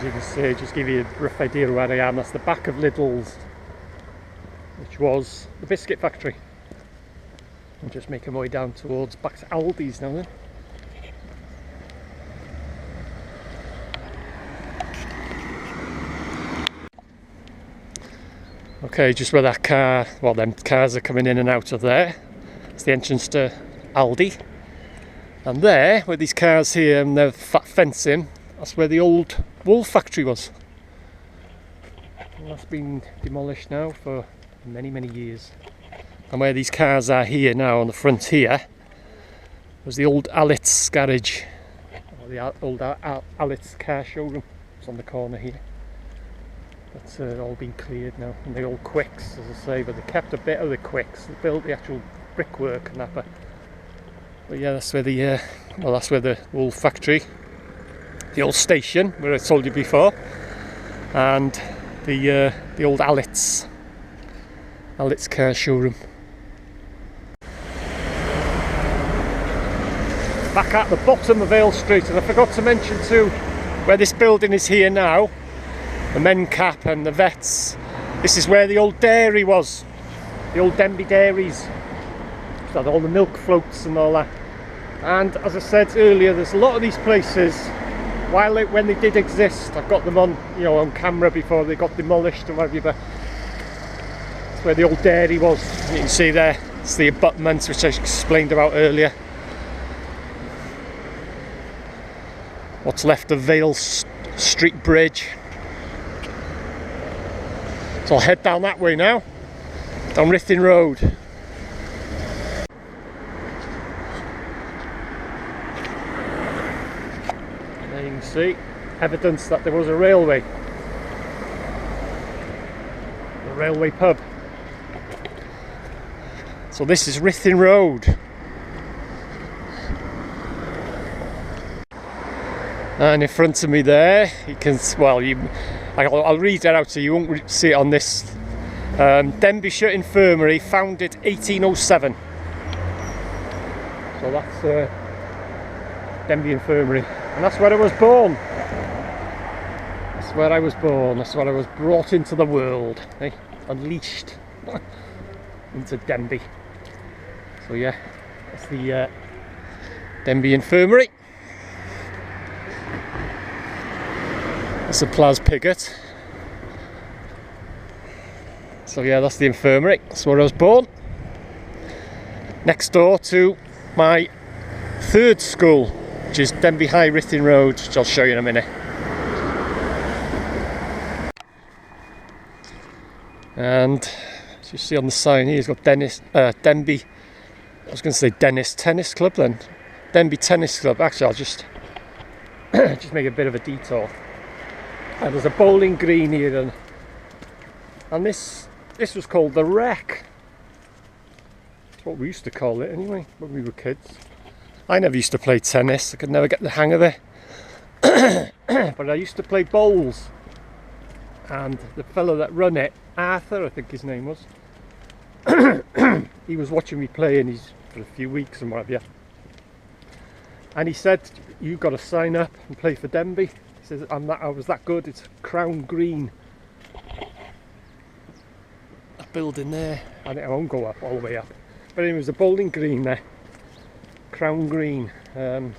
as you can see, just give you a rough idea of where I am. That's the back of Lidl's, which was the biscuit factory. I'm just making my way down towards back to Aldi's now then. Okay, just where that car, well, them cars are coming in and out of there. It's the entrance to Aldi. And there, where these cars here and the fat fencing, that's where the old wool factory was. And that's been demolished now for many, many years. And where these cars are here now on the front here was the old Alitz garage, or the old Alitz car showroom. It's on the corner here. That's all been cleared now, and the old quicks, as I say, but they kept a bit of the quicks. They built the actual brickwork and that, but yeah, that's where the well, that's where the wool factory, the old station where I told you before, and the old Alitz car showroom. Back at the bottom of Ale Street, and I forgot to mention too, where this building is here now, the men cap and the vets, this is where the old dairy was, the old Denby dairies. So had all the milk floats and all that. And as I said earlier, there's a lot of these places, when they did exist, I've got them on, you know, on camera before they got demolished or whatever, but that's where the old dairy was. You can see there, it's the abutments which I explained about earlier. What's left of Vale Street Bridge. So I'll head down that way now, down Rithyn Road. And there you can see evidence that there was a railway. The railway pub. So this is Rithyn Road. And in front of me there, you can, well, I'll read that out so you won't see it on this. Denbigh Infirmary, founded 1807. So that's Denbigh Infirmary, and that's where I was born. That's where I was born. That's where I was brought into the world, eh? Unleashed into Denbigh. So yeah, that's the Denbigh Infirmary. That's a Plas Pigot. So yeah, that's the infirmary. That's where I was born. Next door to my third school, which is Denby High Rithyn Road, which I'll show you in a minute. And as you see on the sign here, it's got Denby. I was going to say Dennis Tennis Club then. Denby Tennis Club. Actually, I'll just make a bit of a detour. And there's a bowling green here, and this was called the Wreck. That's what we used to call it anyway when we were kids. I never used to play tennis. I could never get the hang of it. But I used to play bowls, and the fellow that run it, Arthur, I think his name was, he was watching me playing for a few weeks and what have you, and he said, "You've got to sign up and play for Denby." He says, I was that good. It's Crown Green, that building there. I won't go up all the way up, but anyway, it was a bowling green there, Crown Green, and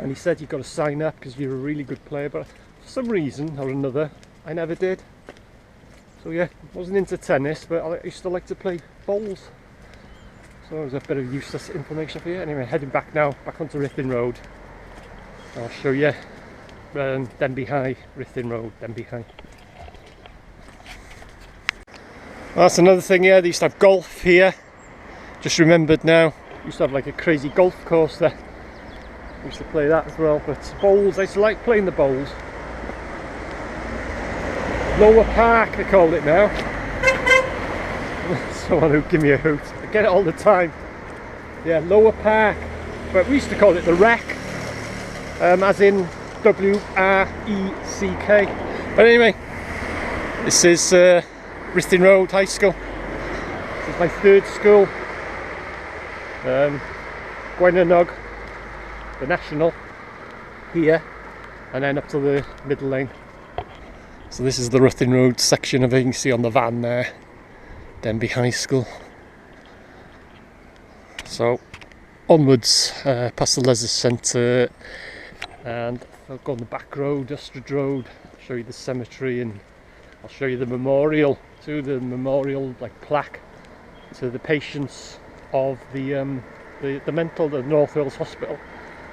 he said, "You've got to sign up because you're a really good player." But for some reason or another, I never did. So yeah, wasn't into tennis, but I used to like to play bowls. So it was a bit of useless information for you. Anyway, heading back now, back onto Rithyn Road. I'll show you Denby High, Rithyn Road, Denby High. Well, that's another thing here. They used to have golf here. Just remembered now. Used to have like a crazy golf course there. Used to play that as well. But bowls, I used to like playing the bowls. Lower Park, they call it now. Someone who give me a hoot. I get it all the time. Yeah, Lower Park. But we used to call it the Wreck, as in W-R-E-C-K. But anyway, this is Rithyn Road High School. This is my third school. Gwenynog, the National, here. and then up to the middle lane. So this is the Ruthin Road section of it. You can see on the van there, Denby High School. So onwards past the Leisure Centre, and I'll go on the back road, Astrid Road, show you the cemetery, and I'll show you the memorial like plaque to the patients of the mental, the North Wales Hospital,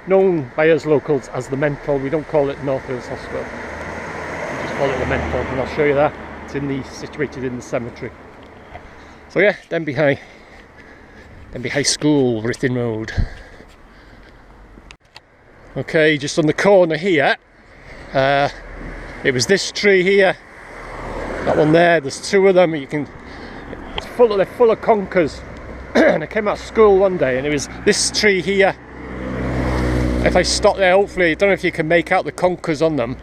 known by us locals as the mental. We don't call it North Wales Hospital, we just call it the mental, and I'll show you that. It's situated in the cemetery. So yeah, Denby High School, Ruthin Road. Okay, just on the corner here, it was this tree here, that one there. There's two of them. They're full of conkers. And I came out of school one day, and it was this tree here. If I stop there, hopefully, I don't know if you can make out the conkers on them.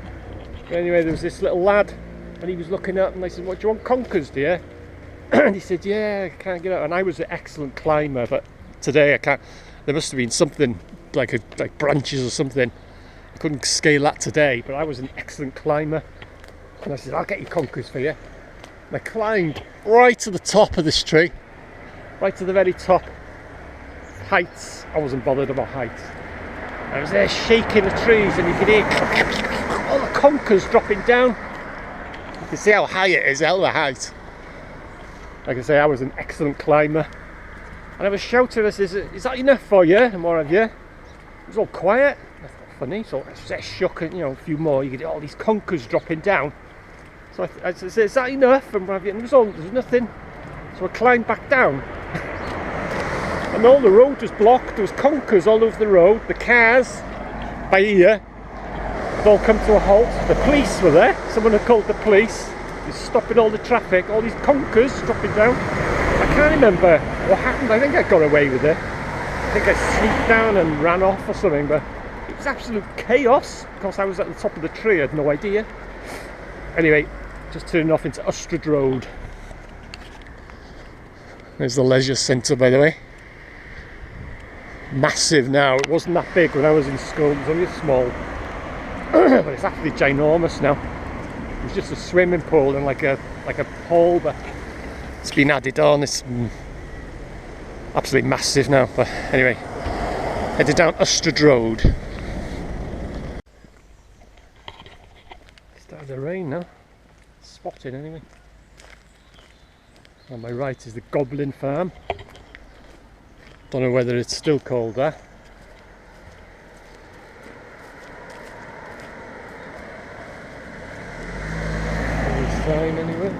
But anyway, there was this little lad, and he was looking up, and I said, "What, do you want conkers, dear?" And he said, "Yeah, I can't get out." And I was an excellent climber, but today I can't. There must have been something like branches or something. I couldn't scale that today, but I was an excellent climber. And I said, "I'll get you conkers for you." And I climbed right to the top of this tree, right to the very top. Heights, I wasn't bothered about heights. I was there shaking the trees, and you could hear all the conkers dropping down. You can see how high it is, hell of a height. Like I say, I was an excellent climber. And I was shouting, I said, "Is that enough for you?" And what have you? It was all quiet. I thought, funny, so I was there shook, and a few more, you could hear all these conkers dropping down. So I said, "Is that enough?" And what have you? And there was nothing. So I climbed back down. And all the road was blocked. There was conkers all over the road. The cars by here had all come to a halt. The police were there. Someone had called the police. He's stopping all the traffic. All these conkers dropping down. I can't remember what happened. I think I got away with it. I think I sneaked down and ran off or something. But it was absolute chaos. Because I was at the top of the tree. I had no idea. Anyway, just turning off into Astrid Road. There's the Leisure Centre, by the way. Massive now. It wasn't that big when I was in school. It was only small. But it's actually ginormous now. It was just a swimming pool and like a pool, but it's been added on. It's absolutely massive now. But anyway, headed down Astrid Road. Started to rain now. Spotting anyway. On my right is the Goblin farm. Don't know whether it's still called that. Sign anyway.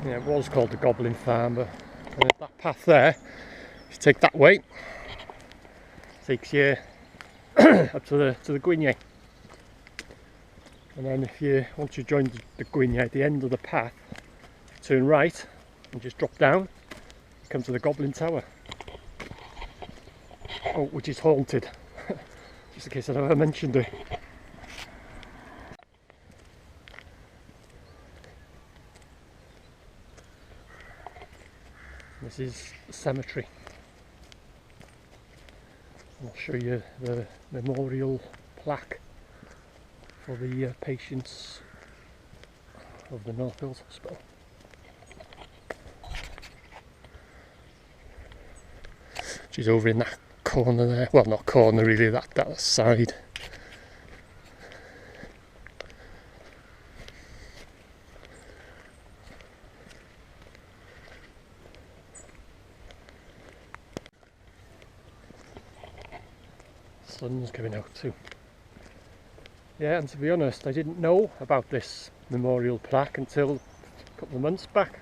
Yeah, it was called the Goblin farm, but that path there, if you take that way, takes you up to the Gwynier. And then once you join the Gwynier at the end of the path, turn right and just drop down, you come to the Goblin Tower. Oh, which is haunted. Just in case I never mentioned it. This is the cemetery. I'll show you the memorial plaque for the patients of the North Wales Hospital. She's over in that corner there. Well, not corner really, that side. Sun's coming out too. Yeah, and to be honest, I didn't know about this memorial plaque until a couple of months back.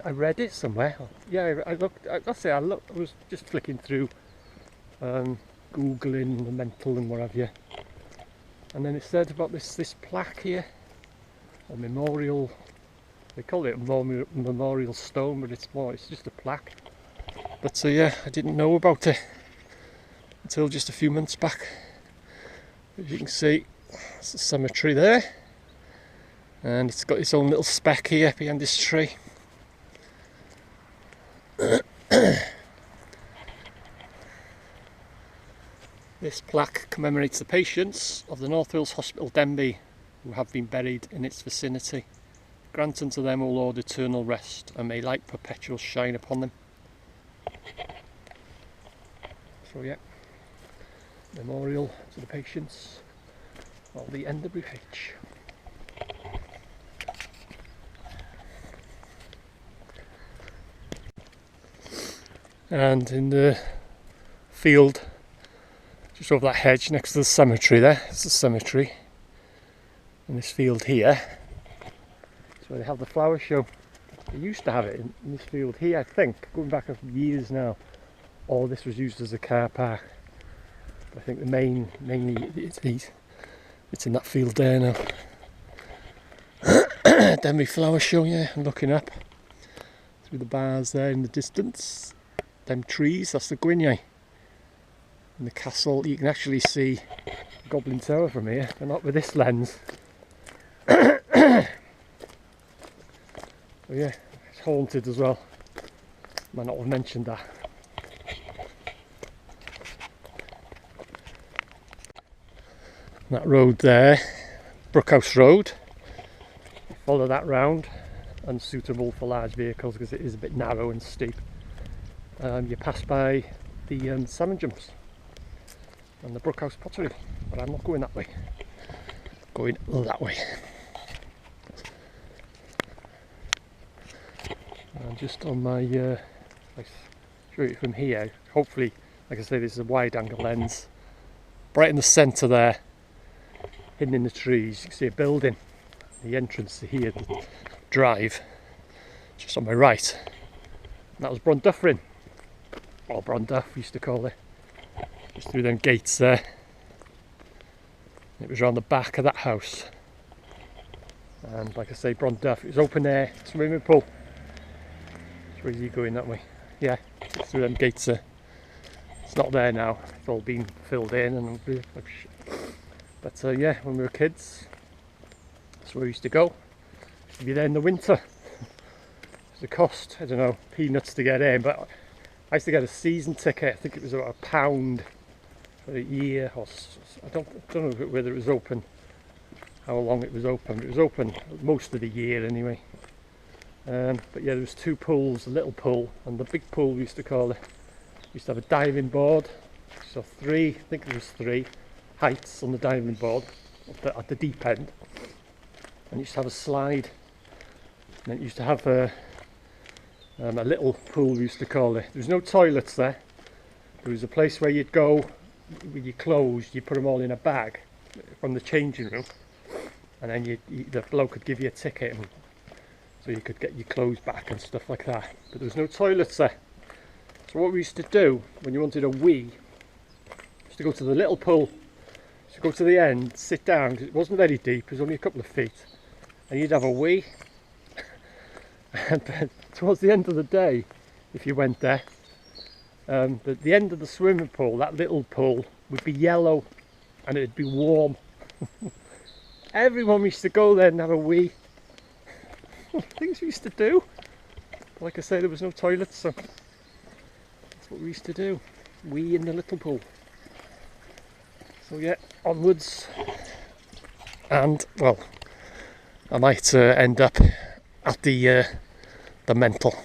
I read it somewhere. Yeah, I was just flicking through, googling the mental and what have you, and then it said about this plaque here, a memorial. They call it a memorial stone, but it's just a plaque. But yeah, I didn't know about it until just a few months back. As you can see, it's the cemetery there, and it's got its own little speck here behind this tree. This plaque commemorates the patients of the North Wales Hospital Denby who have been buried in its vicinity. Grant unto them, O Lord, eternal rest, and may light perpetual shine upon them. So yeah, memorial to the patients of the NWH. And in the field just over that hedge next to the cemetery there, it's the cemetery. In this field here, it's where they have the flower show. They used to have it in this field here, I think, going back a few years now. Or this was used as a car park. But I think the mainly it's in that field there now. Denby flower show, yeah, I'm looking up through the bars there in the distance. Them trees, that's the Gwyniau. And the castle, you can actually see Goblin Tower from here, but not with this lens. So yeah, it's haunted as well. Might not have mentioned that. That road there, Brook House Road. Follow that round, unsuitable for large vehicles because it is a bit narrow and steep. You pass by the salmon jumps and the Brook House pottery, but I'm not going that way. Going that way. And just on my, I'll show you from here. Hopefully, like I say, this is a wide-angle lens. Right in the centre there, hidden in the trees, you can see a building. The entrance to here, the drive, just on my right. And that was Brondufferin, or Bronduff we used to call it. Just through them gates there. It was around the back of that house. And like I say, Bronduff, it was open air swimming pool. So where are you going that way? Yeah, through them gates there. It's not there now, it's all been filled in and but yeah, when we were kids, that's where we used to go. Used to be there in the winter. The cost, I don't know, peanuts to get in, but I used to get a season ticket. I think it was about £1 for a year, or I don't know whether it was open, how long it was open. But it was open most of the year anyway. But yeah, there was two pools, a little pool and the big pool we used to call it. We used to have a diving board, so I think there was three heights on the diving board at the deep end, and you used to have a slide, and then you used to have a little pool we used to call it. There was no toilets there. There was a place where you'd go with your clothes, you put them all in a bag from the changing room, and then the bloke could give you a ticket, and so you could get your clothes back and stuff like that. But there was no toilets there. So what we used to do when you wanted a wee, was to go to the little pool, to go to the end, sit down, because it wasn't very deep, it was only a couple of feet, and you'd have a wee. And then towards the end of the day, if you went there, at the end of the swimming pool, that little pool would be yellow and it'd be warm. Everyone used to go there and have a wee. Things we used to do. But like I say, there was no toilets, so that's what we used to do. Wee in the little pool. So yeah, onwards. And well, I might end up at the mental.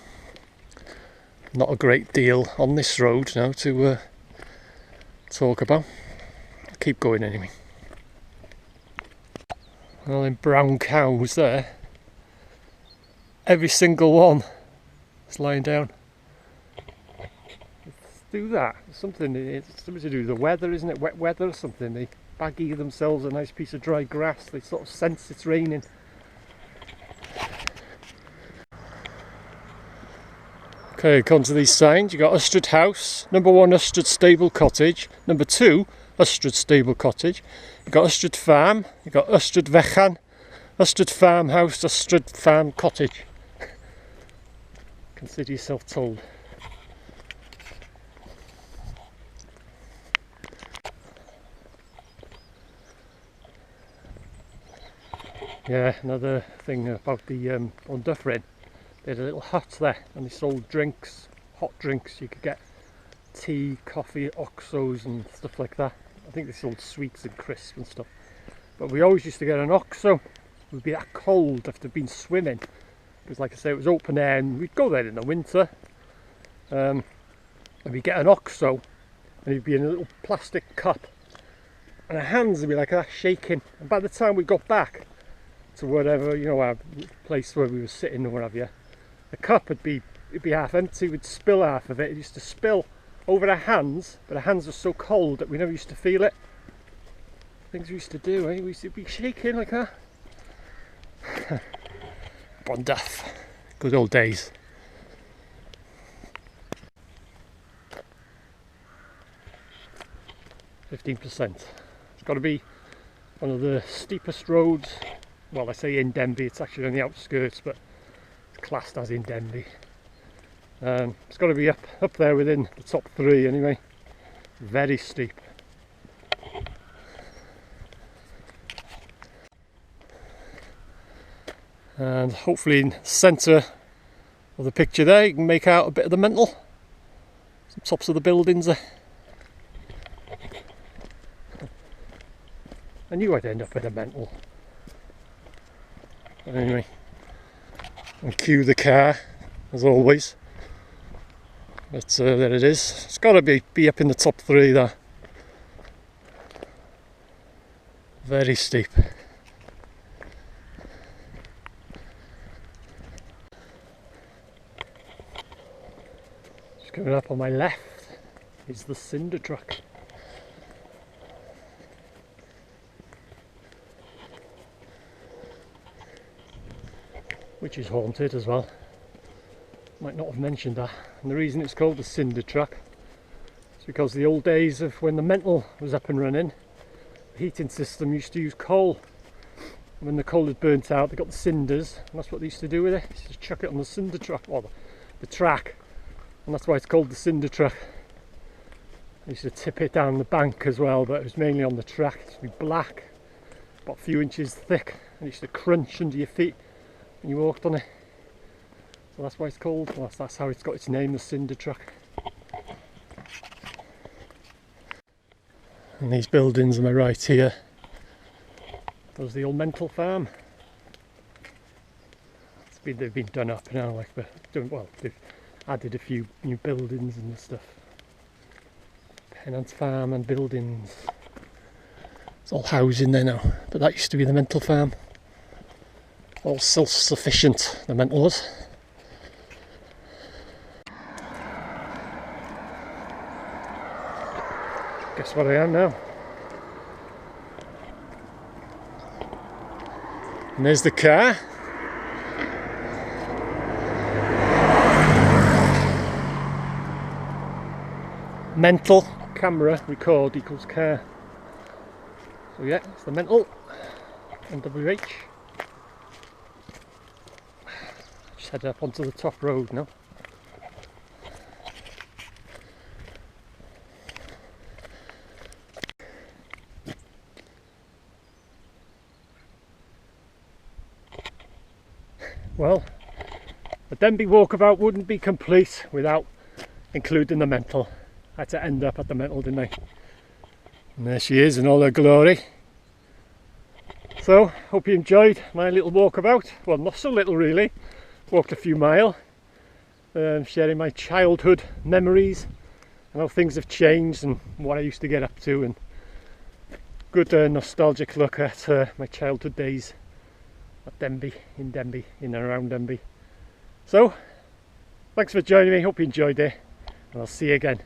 Not a great deal on this road now to talk about. I'll keep going anyway. Well, them brown cows there, every single one is lying down. Let's do that. It's something to do with the weather, isn't it? Wet weather or something. They baggy themselves a nice piece of dry grass. They sort of sense it's raining. Okay, come to these signs. You got Astrid House, number 1 Astrid Stable Cottage, number 2 Astrid Stable Cottage. You got Astrid Farm, you got Astrid Fechan, Astrid Farmhouse, Astrid Farm Cottage. Consider yourself told. Yeah, another thing about the Brondufferin. They had a little hut there and they sold drinks, hot drinks. You could get tea, coffee, oxos and stuff like that. I think they sold sweets and crisps and stuff. But we always used to get an oxo. It would be that cold after being swimming. Because like I say, it was open air and we'd go there in the winter. And we'd get an oxo and he'd be in a little plastic cup. And our hands would be like that, shaking. And by the time we got back to whatever, you know, our place where we were sitting or whatever, the cup would be, it'd be half empty. We'd spill half of it. It used to spill over our hands, but our hands were so cold that we never used to feel it. Things we used to do, eh? We used to be shaking like that. Bon duff. Good old days. %. It's got to be one of the steepest roads. Well, I say in Denby, it's actually on the outskirts, but it's classed as in Denby. It's got to be up there within the top 3 anyway. Very steep. And hopefully in the centre of the picture there you can make out a bit of the mental. Some tops of the buildings there. I knew I'd end up with a mental. Anyway, and cue the car as always. But there it is. It's got to be up in the top 3 there. Very steep. Just coming up on my left is the cinder truck. Which is haunted as well. Might not have mentioned that. And the reason it's called the cinder truck is because the old days of when the mental was up and running, the heating system used to use coal. And when the coal had burnt out, they got the cinders, and that's what they used to do with it. Just chuck it on the cinder truck, or the track, and that's why it's called the cinder truck. They used to tip it down the bank as well, but it was mainly on the track. It used to be black, about a few inches thick, and it used to crunch under your feet when you walked on it. So that's why it's called, well, that's how it's got its name, the cinder truck. And these buildings on my right here, there's the old mental farm. They've been done up now, like, but well, they've added a few new buildings and stuff. Pennant farm and buildings. It's all housing there now, but that used to be the mental farm. All self-sufficient, the mental was. Guess what I am now. And there's the car. Mental camera record equals car. So yeah, it's the mental NWH. Just head up onto the top road now. Well, the Denby walkabout wouldn't be complete without including the mental. I had to end up at the mental, didn't I? And there she is in all her glory. So, hope you enjoyed my little walkabout. Well, not so little really. Walked a few miles, sharing my childhood memories and how things have changed and what I used to get up to, and good nostalgic look at my childhood days at Denby, in and around Denby. So, thanks for joining me, hope you enjoyed it, and I'll see you again.